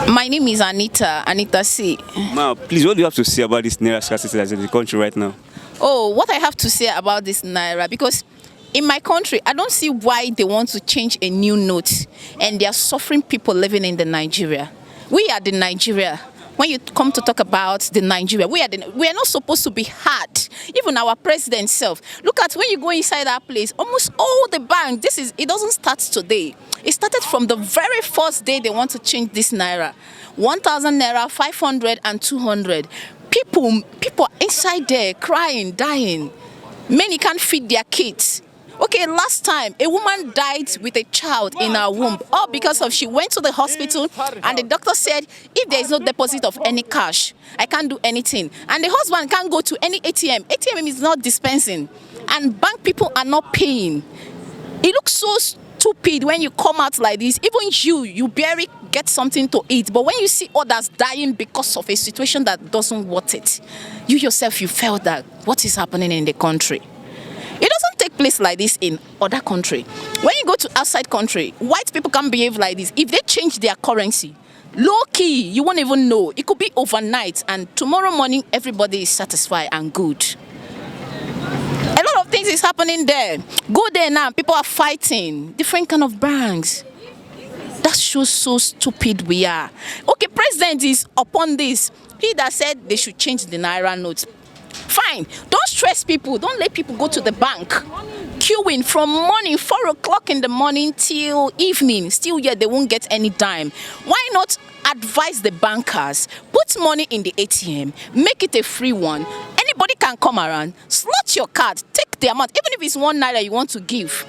My name is Anita C. Ma, please, what do you have to say about this naira scarcity that's in the country right now? Oh, what I have to say about this naira, because in my country, I don't see why they want to change a new note and they are suffering people living in the Nigeria. We are the Nigeria. When you come to talk about the Nigeria, we are not supposed to be hard. Even our president self. Look at when you go inside that place, almost all the banks, it doesn't start today. It started from the very first day they want to change this naira. 1,000 naira, 500 and 200. People inside there crying, dying. Many can't feed their kids. Okay, last time a woman died with a child in her womb, all because of she went to the hospital and the doctor said, if there is no deposit of any cash, I can't do anything. And the husband can't go to any ATM. ATM is not dispensing. And bank people are not paying. It looks so stupid when you come out like this. Even you barely get something to eat. But when you see others dying because of a situation that doesn't worth it, you yourself, you felt that what is happening in the country. It doesn't take place like this in other country. When you go to outside country, white people can behave like this. If they change their currency, low key, you won't even know. It could be overnight, and tomorrow morning, everybody is satisfied and good. A lot of things is happening there. Go there now, people are fighting. Different kind of banks. That shows so stupid we are. Okay, president is upon this. He that said they should change the naira notes. Fine, don't stress people, don't let people go to the bank queuing from morning 4 o'clock in the morning till evening, still yet they won't get any dime. Why not advise the bankers, put money in the ATM, make it a free one, anybody can come around, slot your card, take the amount, even if it's 1 naira you want to give.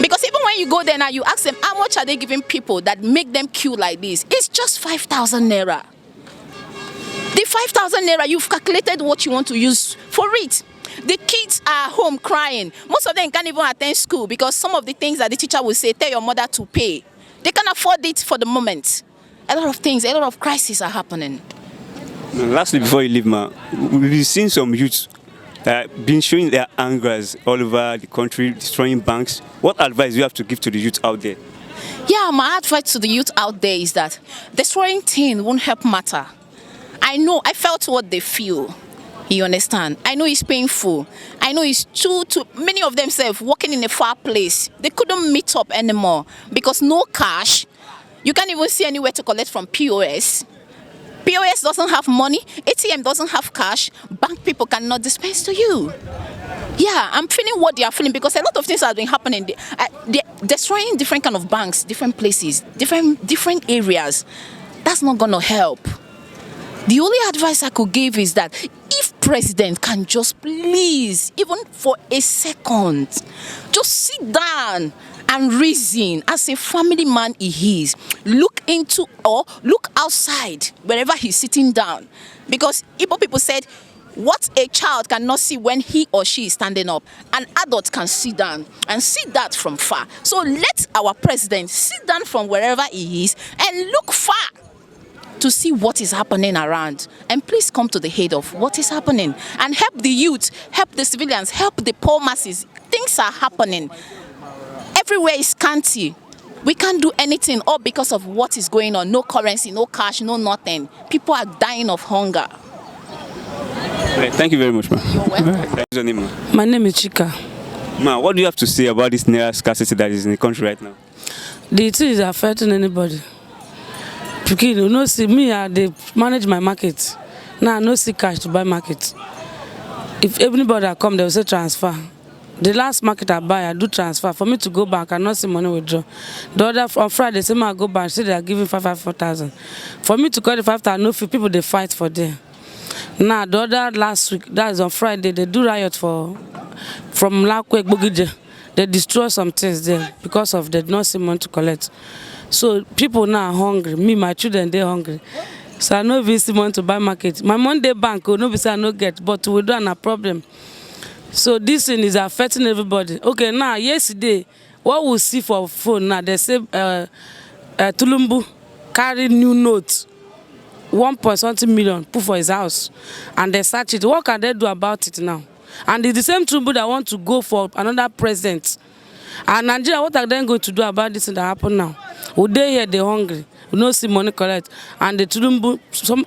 Because even when you go there now, you ask them how much are they giving people that make them queue like this. It's just 5,000 naira. The 5,000 naira, you've calculated what you want to use for it. The kids are home crying. Most of them can't even attend school because some of the things that the teacher will say, tell your mother to pay. They can't afford it for the moment. A lot of things, a lot of crises are happening. Lastly, before you leave, ma, we've seen some youths that have been showing their angers all over the country, destroying banks. What advice do you have to give to the youth out there? Yeah, my advice to the youth out there is that destroying things won't help matter. I know, I felt what they feel. You understand? I know it's painful. I know it's too many of themselves working in a far place. They couldn't meet up anymore because no cash. You can't even see anywhere to collect from POS. POS doesn't have money. ATM doesn't have cash. Bank people cannot dispense to you. Yeah, I'm feeling what they are feeling because a lot of things have been happening. They're destroying different kind of banks, different places, different areas. That's not going to help. The only advice I could give is that if president can just please, even for a second, just sit down and reason as a family man he is, look into or look outside wherever he's sitting down. Because Igbo people said, what a child cannot see when he or she is standing up, an adult can sit down and see that from far. So let our president sit down from wherever he is and look far to see what is happening around, and please come to the head of what is happening and help the youth, help the civilians, help the poor masses. Things are happening. Everywhere is scanty. We can't do anything all because of what is going on. No currency, no cash, no nothing. People are dying of hunger. Right, thank you very much, ma. You're welcome. What's your name, ma? My name is Chika. Ma, what do you have to say about this naira scarcity that is in the country right now? The thing is affecting anybody. Because you know, see me, they manage my market. Now I no see cash to buy market. If anybody that come, they will say transfer. The last market I buy, I do transfer. For me to go back, I not see money withdraw. The other on Friday, say I go back, say they are giving 4,000. For me to call the 5,000, no few people they fight for there. Now the other last week, that is on Friday, they do riot from Lakwek Bogije. They destroy some things there because of they not see money to collect. So people now are hungry. Me, my children, they're hungry. So I know if it's money to buy market. My Monday bank, no be say I no get, but we don't have a problem. So this thing is affecting everybody. Okay, now yesterday, what we see for phone now, they say Tulumbu carry new notes, 1.something million, put for his house, and they search it. What can they do about it now? And it's the same Tulumbu that want to go for another president. And Nigeria, what are they going to do about this thing that happened now? Would they hear they're hungry? we no see money collect, and the Tinubu.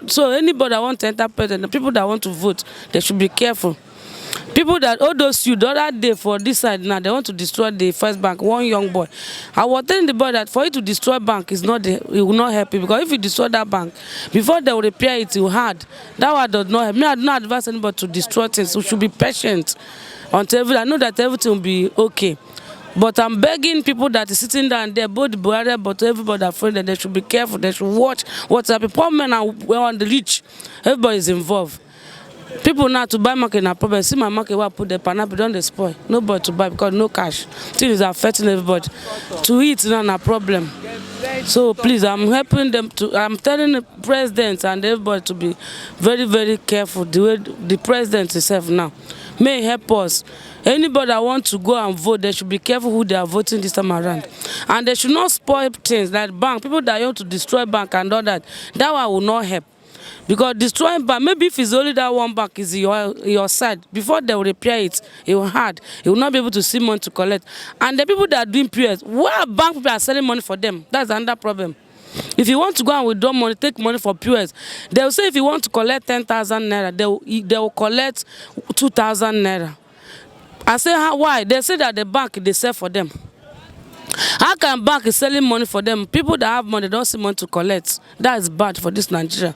So anybody that want to enter president, the people that want to vote, they should be careful. People that all those you the other day for this side now, they want to destroy the first bank. One young boy, I was telling the boy that for you to destroy bank is not it will not help you, because if you destroy that bank before they will repair it, you hard. That one does not help me. I do not advise anybody to destroy things. We should be patient until I know that everything will be okay. But I'm begging people that is sitting down there, both the Buhari, but everybody that friend, that they should be careful. They should watch what's happening. Poor men are on the reach. Everybody is involved. People now to buy market na problem. See my market where I put the pineapple, don't they spoil. Nobody to buy because no cash. Things is affecting everybody. To eat now na problem. So please, I'm helping them to. I'm telling the president and everybody to be very, very careful. The way the president himself now may help us. Anybody that want to go and vote, they should be careful who they are voting this time around. And they should not spoil things like bank. People that want to destroy bank and all that, that one will not help. Because destroying bank, maybe if it's only that one bank is your side, before they will repair it, it will hard. You will not be able to see money to collect. And the people that are doing POS, where bank people are selling money for them, that's another problem. If you want to go and withdraw money, take money for POS, they will say if you want to collect 10,000 naira, they will collect 2,000 naira. I say, why? They say that the bank, they sell for them. How can bank is selling money for them? People that have money don't see money to collect. That is bad for this Nigeria.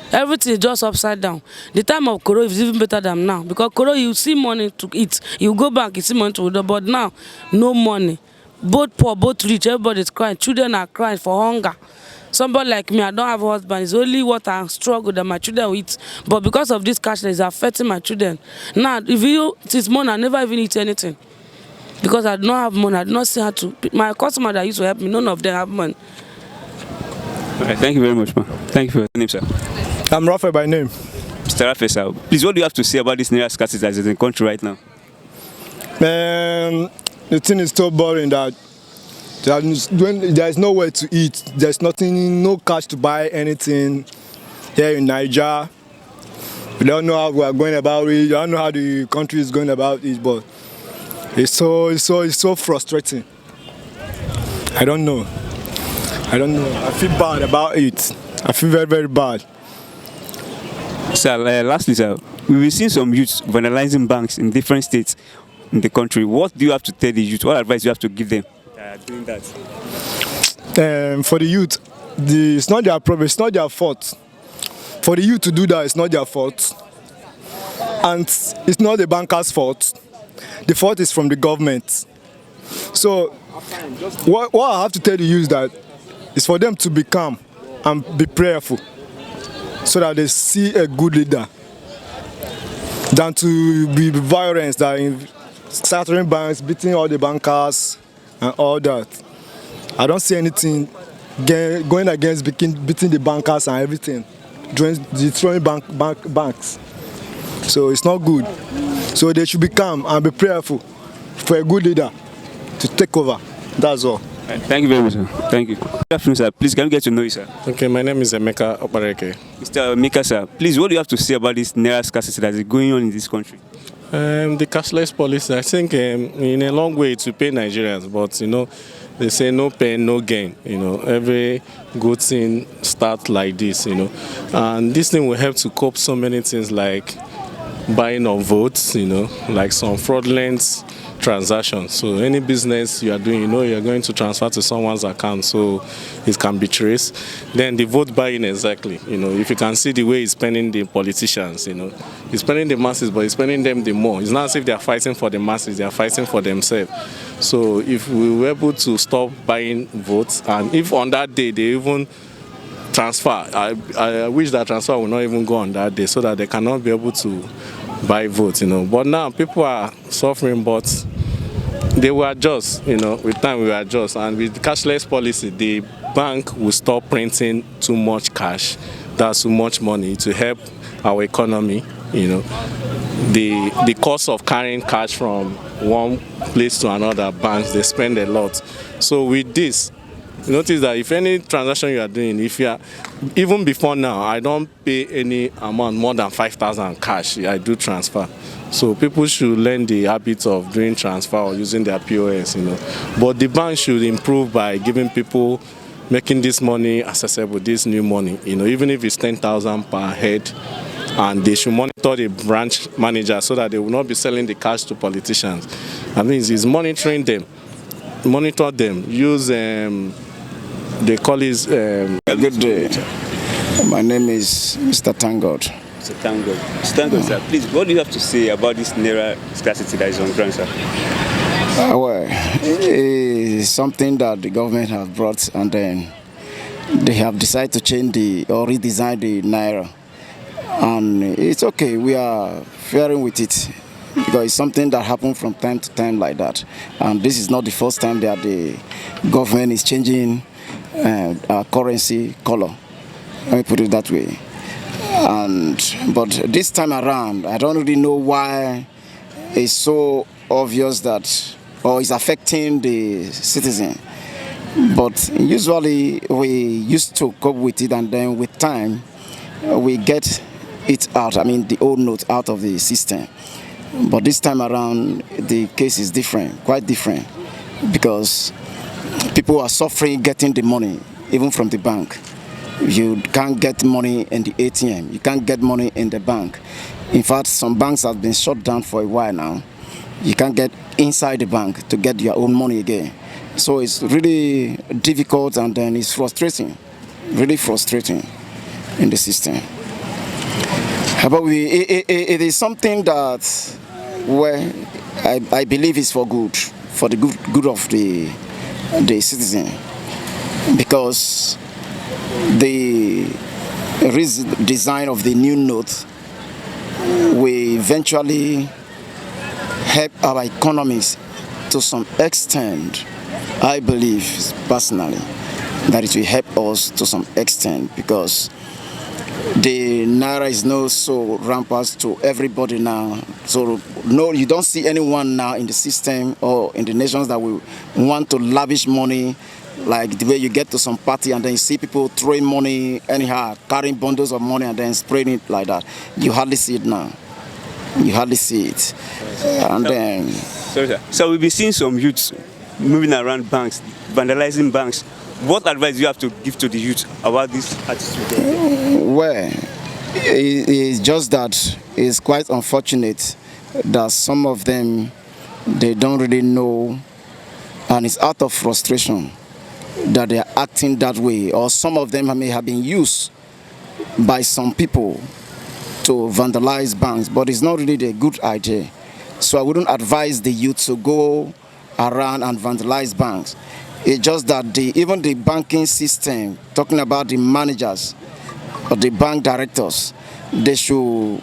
Everything is just upside down. The time of Koro is even better than now. Because Koro, you see money to eat. You go back, you see money to withdraw. But now, no money. Both poor, both rich, everybody is crying. Children are crying for hunger. Somebody like me, I don't have a husband. It's only what I struggle that my children will eat. But because of this cashless, it's affecting my children. Now, if you eat money, I never even eat anything. Because I do not have money, I do not see how to. My customer that used to help me, none of them have money. Okay, thank you very much, man. Thank you for your name, sir. I'm Rafael by name. Mr. Rafael, sir, please, what do you have to say about this naira scarcity that is in the country right now? The thing is so boring that there is nowhere to eat. There's nothing, no cash to buy anything here in Nigeria. We don't know how we are going about it. I don't know how the country is going about it, but it's so frustrating. I don't know. I feel bad about it. I feel very, very bad. Sir, lastly, sir, we've seen some youths vandalizing banks in different states in the country. What do you have to tell the youth? What advice do you have to give them doing that? For the youth, it's not their problem. It's not their fault. For the youth to do that, it's not their fault. And it's not the banker's fault. The fault is from the government. So what I have to tell the youth is that it's for them to be calm and be prayerful, so that they see a good leader, than to be violence, that in shattering banks, beating all the bankers and all that. I don't see anything going against beating the bankers and everything, destroying banks. So it's not good. So they should be calm and be prayerful for a good leader to take over. That's all. Thank you very much, sir. Thank you. Good afternoon, sir. Please, can we get to know you, sir? Okay, my name is Emeka Opareke. Mr. Emeka, sir, please, what do you have to say about this naira scarcity that is going on in this country? The cashless policy, I think in a long way to pay Nigerians, but they say no pain, no gain. Every good thing starts like this, and this thing will help to cope so many things like buying of votes, like some fraudulent transactions. So any business you are doing, you are going to transfer to someone's account, so it can be traced. Then the vote buying, exactly. If you can see the way he's spending the politicians, he's spending the masses, but he's spending them the more. It's not as if they are fighting for the masses; they are fighting for themselves. So if we were able to stop buying votes, and if on that day they even transfer, I wish that transfer will not even go on that day, so that they cannot be able to buy votes. But now people are suffering, but they will adjust. With time we will adjust, and with cashless policy, the bank will stop printing too much cash. That's too much money to help our economy. The cost of carrying cash from one place to another, banks, they spend a lot. So with this, you notice that if any transaction you are doing, if you are, even before now, I don't pay any amount more than 5,000 cash. I do transfer. So people should learn the habit of doing transfer or using their POS, But the bank should improve by giving people making this money accessible, this new money, even if it's 10,000 per head, and they should monitor the branch manager so that they will not be selling the cash to politicians. I mean, it's monitoring them, monitor them, use, they call it... Good day. My name is Mr. Tangod. Mr. Tangod. Mr. Tangod, sir, please, what do you have to say about this naira scarcity that is on ground, sir? Well, it's something that the government has brought, and then they have decided to change or redesign the naira. And it's okay, we are faring with it, because it's something that happens from time to time like that. And this is not the first time that the government is changing our currency color. Let me put it that way. But this time around, I don't really know why it's so obvious that, or it's affecting the citizen. But usually we used to cope with it, and then with time, we get it out, the old note out of the system. But this time around, the case is different, quite different, because people are suffering getting the money, even from the bank. You can't get money in the ATM. You can't get money in the bank. In fact, some banks have been shut down for a while now. You can't get inside the bank to get your own money again. So it's really difficult, and then it's frustrating, really frustrating in the system. But it is something that, I believe is for good, for the good of the citizen, because the design of the new note will eventually help our economies to some extent. I believe personally that it will help us to some extent, because the naira is not so rampant to everybody now. So no, you don't see anyone now in the system or in the nations that will want to lavish money, like the way you get to some party and then you see people throwing money anyhow, carrying bundles of money and then spraying it like that. You hardly see it now. You hardly see it. And then... Sorry, sir. So we've been seeing some youths moving around banks, vandalizing banks. What advice do you have to give to the youth about this attitude? Well, it's just that it's quite unfortunate that some of them, they don't really know, and it's out of frustration that they are acting that way, or some of them may have been used by some people to vandalize banks, but it's not really a good idea. So I wouldn't advise the youth to go around and vandalize banks. It's just that even the banking system, talking about the managers or the bank directors, they should,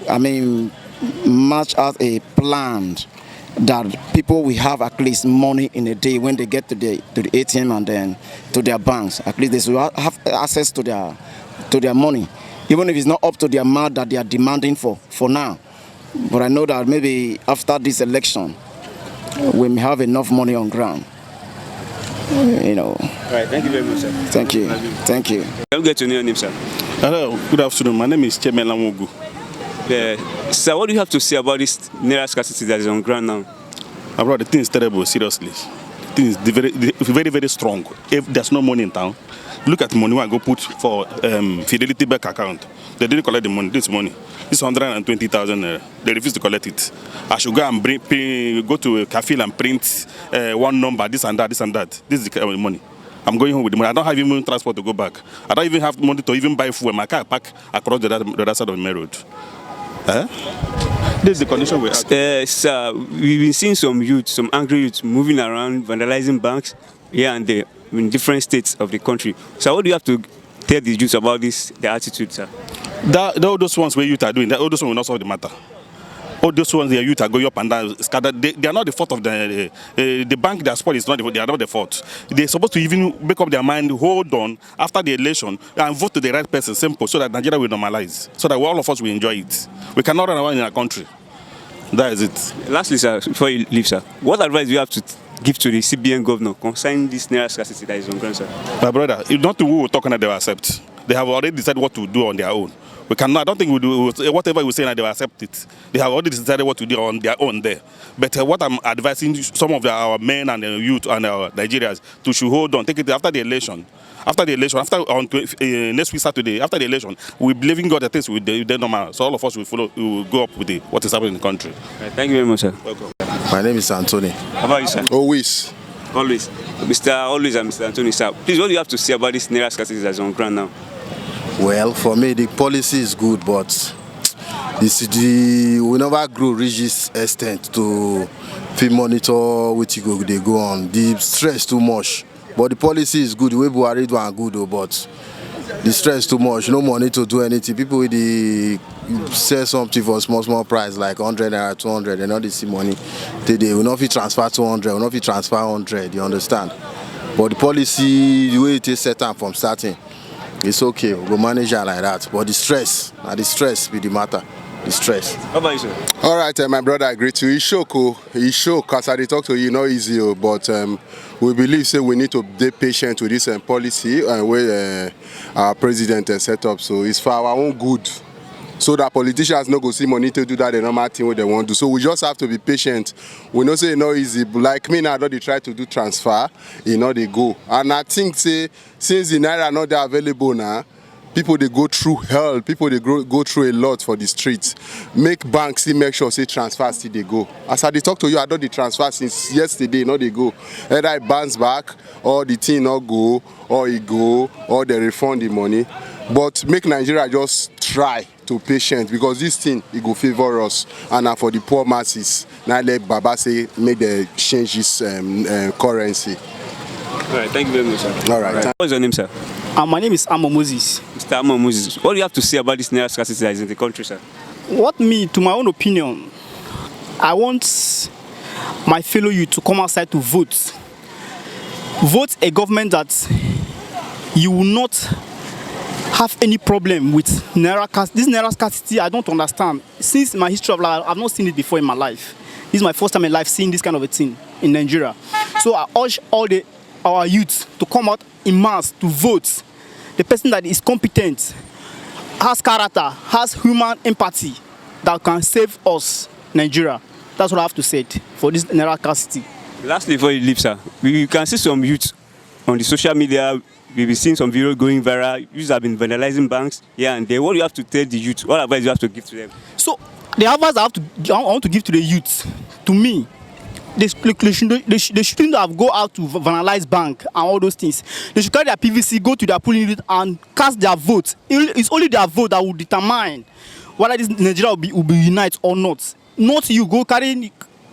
match out a plan that people will have at least money in a day when they get to the ATM and then to their banks. At least they should have access to their money, even if it's not up to the amount that they are demanding for now. But I know that maybe after this election, we may have enough money on ground. All right, thank you very much, sir. Thank you. Thank you. Can we get your name, sir? Hello, good afternoon. My name is Cheme Lamogu. Sir, what do you have to say about this naira scarcity that is on ground now? Bro, the thing is terrible, seriously. The thing is very, very strong. If there's no money in town, look at the money I go put for Fidelity Bank account. They didn't collect the money, this money. It's 120,000 naira. They refuse to collect it. I should go and go to a cafe and print one number, this and that, this and that. This is the money. I'm going home with the money. I don't have even transport to go back. I don't even have money to even buy food. My car park across the other side of the main road. This is the condition we are. Sir, we've been seeing some angry youths moving around, vandalizing banks here and there in different states of the country. So what do you have to tell the youths about the attitude, sir? All those ones where youth are doing, all those ones will not solve the matter. All those ones, the youth are going up and down, scattered. They are not the fault of the bank that spoiled. They are not the fault. They're supposed to even make up their mind, hold on after the election and vote to the right person, simple, so that Nigeria will normalize, so that all of us will enjoy it. We cannot run around in our country. That is it. Lastly, sir, before you leave, sir, what advice do you have to give to the CBN governor concerning this naira scarcity that is on ground, sir? My brother, if not who will talk and they will accept. They have already decided what to do on their own. We cannot. I don't think whatever we say now they will accept it. They have already decided what to do on their own there. But what I'm advising some of our men and youth and our Nigerians to should hold on, take it after the election. After next week Saturday, after the election, we believe in God that things will be normal. So all of us will follow. We will go up with what is happening in the country. Right, thank you very much, sir. Welcome. My name is Anthony. How about you, sir? Always. Always. Always and Mr. Anthony, sir. Please, what do you have to say about this naira scarcity that's on ground now? Well, for me, the policy is good, but we never grow reach this extent to monitor what they go on. The stress too much. But the policy is good. The way Buhari do and good, but the stress too much. No money to do anything. People with sell something for small price like 100 or 200, they not see money. They will not be transfer 200, will not be transfer 100. You understand? But the policy, the way it is set up from starting, it's okay. We'll manage it like that. But the stress be the matter. The stress. How about you, sir? All right, my brother, I agree to you. It's show, because I talk to you, not easy, but we believe say we need to be patient with this policy where our president set up. So it's for our own good. So that politicians not go see money to do that the normal thing what they want to do. So we just have to be patient. We know say it's not easy. Like me now, they try to do transfer, they go. And I think say since the naira not there available now, people they go through hell. People they go through a lot for the streets. Make banks make sure say transfer still they go. As I talk to you, I don't the transfer since yesterday. Not they go. Either it bounce back or the thing not go or it go or they refund the money. But make Nigeria just try to patient because this thing it go favor us and for the poor masses. Now let Baba say make the change this currency. All right, thank you very much, sir. All right. What's your name, sir? My name is Amo Moses. Mr. Amo Moses, what do you have to say about this naira scarcity that is in the country, sir? To my own opinion, I want my fellow youth to come outside to vote. Vote a government that you will not have any problem with naira. This naira scarcity, I don't understand. Since my history of life, I've not seen it before in my life. This is my first time in life seeing this kind of a thing in Nigeria. So I urge our youth to come out in mass to vote. The person that is competent, has character, has human empathy that can save us, Nigeria. That's what I have to say for this naira scarcity. Lastly, before you leave, sir, you can see some youth on the social media. We've been seeing some videos going viral. Youths have been vandalizing banks here and there. What do you have to tell the youth? What advice do you have to give to them? So the advice I want to give to the youth, to me, they shouldn't have go out to vandalize bank and all those things. They should carry their PVC, go to their polling unit and cast their vote. It's only their vote that will determine whether this Nigeria will be united or not. Not you go go and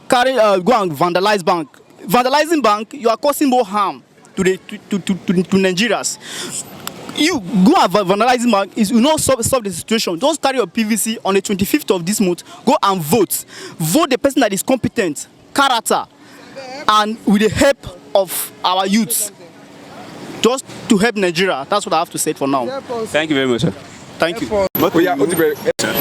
vandalize bank. Vandalizing bank, you are causing more harm to Nigerians. You go and vandalizing bank is will not solve the situation. Just carry your PVC on the 25th of this month. Go and vote. Vote the person that is competent, character, and with the help of our youths, just to help Nigeria. That's what I have to say for now. Thank you very much, sir. Thank you.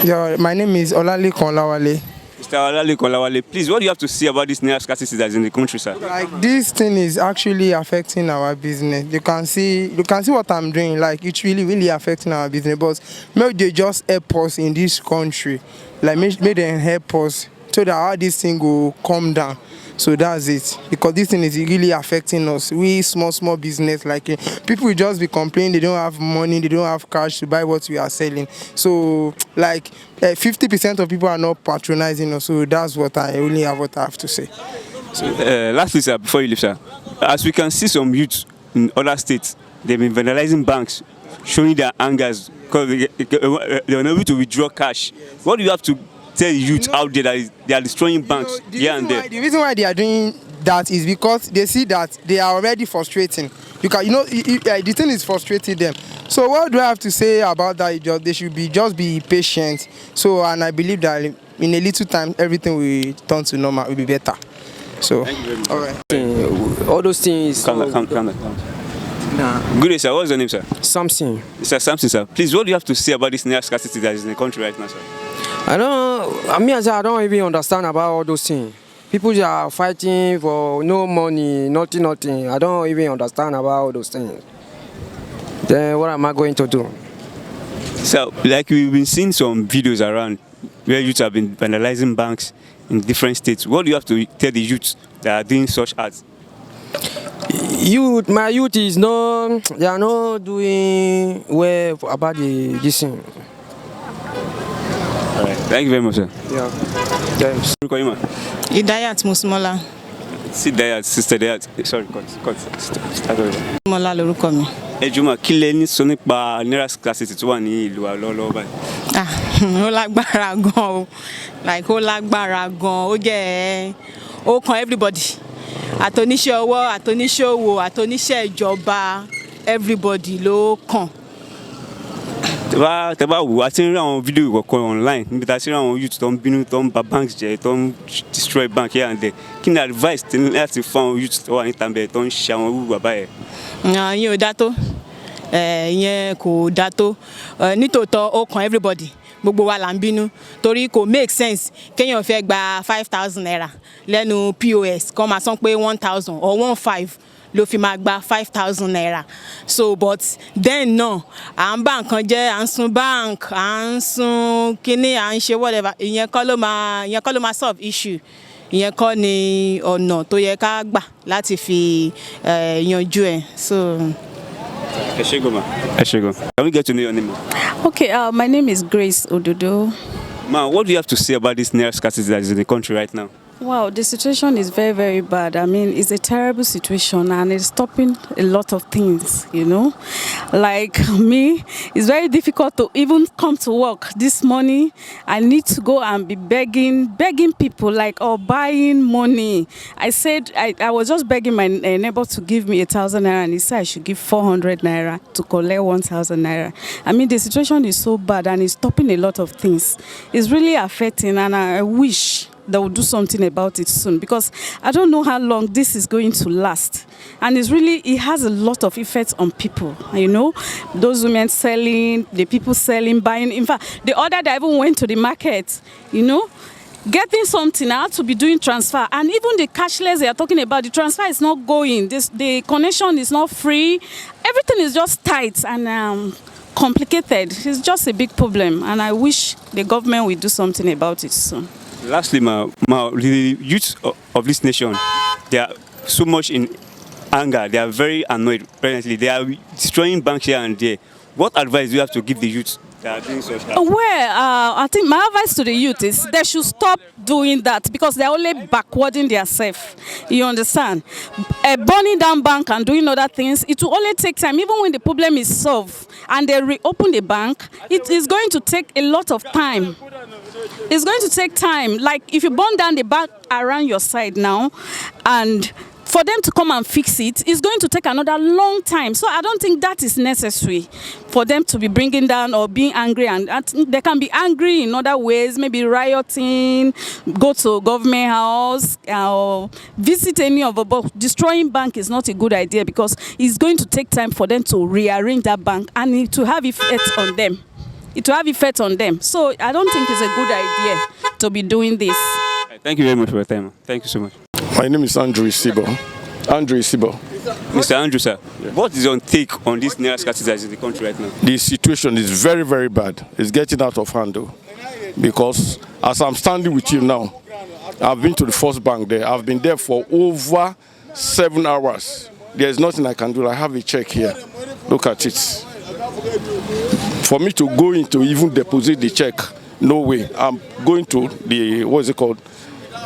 Yeah, my name is Olale Konlawale. Mr. Olale Konlawale, please, what do you have to say about this naira scarcity that's in the country, sir? Like this thing is actually affecting our business. You can see what I'm doing. Like it's really affecting our business. But maybe they just help us in this country. Like maybe they help us so that how this thing will come down. So that's it. Because this thing is really affecting us. We small business, like people will just be complaining they don't have money, they don't have cash to buy what we are selling. So like 50% of people are not patronizing us. So that's what I have to say. So, lastly, sir, before you leave, sir, as we can see some youth in other states, they've been vandalizing banks, showing their angers because they are unable to withdraw cash. What do you have to tell youth out there that they are destroying banks here and there? The reason why they are doing that is because they see that they are already frustrating. Because the thing is frustrating them. So what do I have to say about that? They should just be patient. So and I believe that in a little time everything will turn to normal, will be better. So thank you very much. All right. All those things. Calm down. Nah. Good day, sir. What's your name, sir? Samson. Mr. Samson, sir. Please, what do you have to say about this naira scarcity that is in the country right now, sir? I don't even understand about all those things. People are fighting for no money, nothing. I don't even understand about all those things. Then what am I going to do? So, like we've been seeing some videos around where youth have been vandalizing banks in different states. What do you have to tell the youth that are doing such acts? My youth is no, they are not doing well about this thing. All right. Thank you very much, sir. Yeah. Thanks. Idayat Musmola. Sit there, sister there. Sorry, cut. Start over. Musmola lorúkọ mi. Ẹ jọ̀ọ́ kí lẹ ní sọ nípa naira scarcity tó wà ní ìlú wa lọ́wọ́lọ́wọ́ báyìí. Ó lágbára gan o. Like ó lágbára gan. Ó jẹ́ ó kan everybody. Àtòníṣẹ́ ọwọ́, àtòníṣẹ́ òwò, àtòníṣẹ́ ìjọba, everybody ló kàn. Tẹ́ bá wò, a ti ń rí àwọn fídíò kọ̀ọ̀kan online níbi tá a ti rí àwọn youth tó ń bínú, tó ń ba banks jẹ́, tó ń destroy bank here and there. Kí ni advice tí láti fún àwọn youth tó wà níta bẹ́ẹ̀ tó ń ṣe àwọn irú bàbá yẹn? Ìyẹn ò dá tó. Ìyẹn kò dá tó. Nítòótọ́ ó kan everybody. Gbogbo wa là ń bínú torí kò make sense kéèyàn fẹ́ gba 5,000 naira lẹ́nu POS kó máa san pé 1,000 or 1,500 ló fi máa gba 5,000 naira. So but then náà à ń bá nǹkan jẹ́, à ń sun bank, à ń sun kíní, à ń ṣe whatever. Ìyẹn kọ́ ló máa solve issue. Ìyẹn kọ́ ni ọ̀nà tó yẹ ká gbà láti fi yanjú ẹ̀. So. Can we get to know your name? Okay, my name is Grace Ododo. Ma, what do you have to say about this naira scarcity that is in the country right now? Wow, the situation is very, very bad. I mean, it's a terrible situation and it's stopping a lot of things, you know. Like me, it's very difficult to even come to work this morning. I need to go and be begging people, like, or buying money. I said, I was just begging my neighbor to give me 1,000 naira and he said I should give 400 naira to collect 1,000 naira. I mean, the situation is so bad and it's stopping a lot of things. It's really affecting and I wish they will do something about it soon because I don't know how long this is going to last. And it has a lot of effects on people, you know. Those women selling, the people selling, buying. In fact, the other day I even went to the market, you know, getting something. I had to be doing transfer. And even the cashless they are talking about, the transfer is not going. The connection is not free. Everything is just tight and complicated. It's just a big problem. And I wish the government will do something about it soon. Lastly, the youth of this nation, they are so much in anger. They are very annoyed presently. They are destroying banks here and there. What advice do you have to give the youth that are doing such acts? Well, I think my advice to the youth is they should stop doing that because they're only backwarding themselves. You understand? Burning down bank and doing other things, it will only take time. Even when the problem is solved and they reopen the bank, it is going to take a lot of time. It's going to take time. Like if you burn down the bank around your side now and for them to come and fix it, it's going to take another long time. So I don't think that is necessary for them to be bringing down or being angry. And they can be angry in other ways, maybe rioting, go to government house, or visit any of them. But destroying bank is not a good idea because it's going to take time for them to rearrange that bank and it to have effect on them. It will have effect on them. So I don't think it's a good idea to be doing this. Thank you very much for your time. Thank you so much. My name is Andrew Isibo. Mr. Andrew, sir, what is your take on this naira scarcity that is in the country right now? The situation is very, very bad. It's getting out of hand, though. Because as I'm standing with you now, I've been to the first bank there. I've been there for over 7 hours. There's nothing I can do. I have a check here. Look at it. For me to go in to even deposit the check, no way. I'm going to the,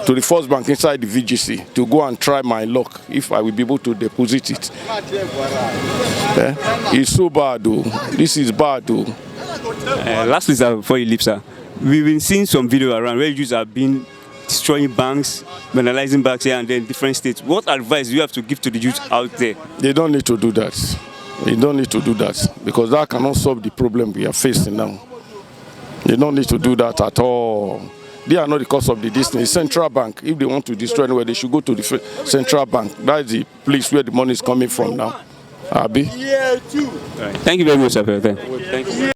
to the first bank inside the VGC to go and try my luck if I will be able to deposit it. It's so bad, though. This is bad, though. Lastly, sir, before you leave, sir, we've been seeing some video around where youths have been destroying banks, vandalizing banks here and there in different states. What advice do you have to give to the youth out there? They don't need to do that. They don't need to do that because that cannot solve the problem we are facing now. They don't need to do that at all. They are not the cause of the distance. Central bank, if they want to destroy anywhere, they should go to the central bank. That is the place where the money is coming from now. Abi? Thank you very much, sir. Thank you.